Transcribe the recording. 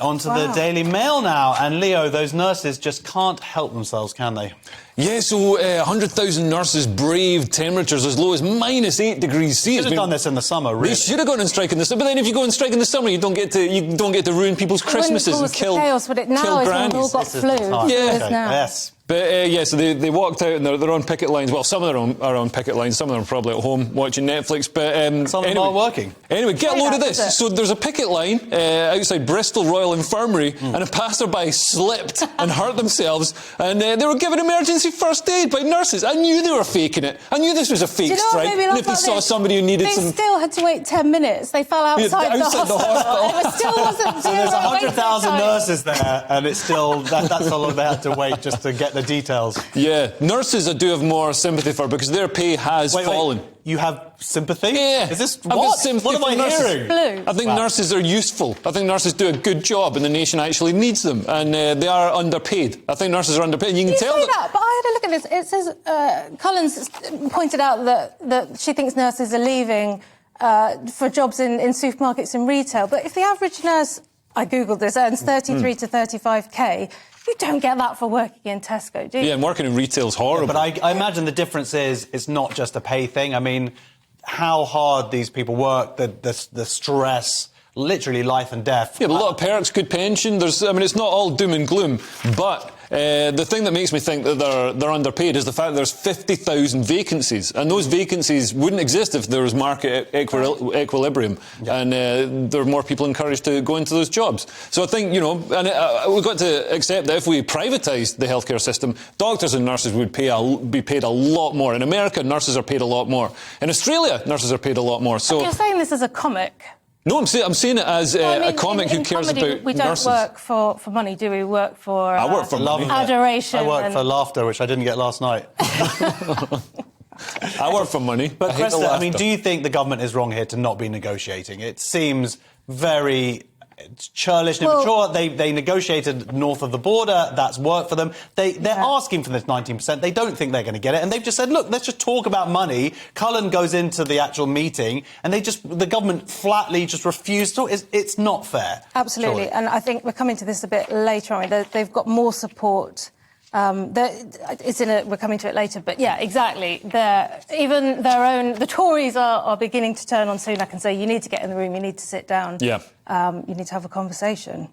on to the Daily Mail now. And Leo, those nurses just can't help themselves, can they? Yeah, so 100,000 nurses braved temperatures as low as -8 degrees C. Should have done this in the summer, really. They should have gone on strike in the summer. But then if you go on strike in the summer, you don't get to ruin people's Christmases and kill chaos, but now everyone all got flu. Yeah, okay. Yes. But, yeah, so they walked out and they're on picket lines. Well, some of them are on picket lines. Some of them are probably at home watching Netflix. But some of them aren't working. Anyway, get a load of this. So there's a picket line outside Bristol Royal Infirmary and a passerby slipped and hurt themselves. And they were given emergency first aid by nurses. I knew they were faking it. I knew this was a fake strike. And if they saw somebody who needed They still had to wait 10 minutes. They fell outside the hospital. It still wasn't So there's 100,000 nurses there, and it's still... that's how long they had to wait just to get the details. Yeah, nurses I do have more sympathy for because their pay has fallen. Wait, you have sympathy? Yeah. Is this I've got sympathy what am I for hearing? Blue. I think nurses are useful. I think nurses do a good job and the nation actually needs them. And they are underpaid. I think nurses are underpaid. And you can tell that. But I had a look at this. It says Collins pointed out that she thinks nurses are leaving for jobs in supermarkets and retail. But if the average nurse, I googled this, earns 33 to 35k, you don't get that for working in Tesco, do you? Yeah, and working in retail is horrible. Yeah, but I imagine the difference is it's not just a pay thing. I mean, how hard these people work, the stress, literally life and death. Yeah, but a lot of perks, good pension. It's not all doom and gloom. But the thing that makes me think that they're underpaid is the fact that there's 50,000 vacancies. And those vacancies wouldn't exist if there was market equilibrium. Yeah. And there are more people encouraged to go into those jobs. So I think, we've got to accept that if we privatised the healthcare system, doctors and nurses would be paid a lot more. In America, nurses are paid a lot more. In Australia, nurses are paid a lot more. So you're saying this as a comic? No, I'm saying it as a comic who cares comedy, about we don't nurses. work for money, do we? We work for I work for love, adoration. I work for laughter, which I didn't get last night. I work for money. But Krista, do you think the government is wrong here to not be negotiating? It seems very churlish and immature. They negotiated north of the border. That's worked for them. They're asking for this 19%. They don't think they're going to get it. And they've just said, look, let's just talk about money. Cullen goes into the actual meeting and the government flatly just refused to. It's not fair. Absolutely. Surely. And I think we're coming to this a bit later on. They've got more support. We're coming to it later, but yeah, exactly. The Tories are beginning to turn on Sunak and say, you need to get in the room, you need to sit down. Yeah. You need to have a conversation.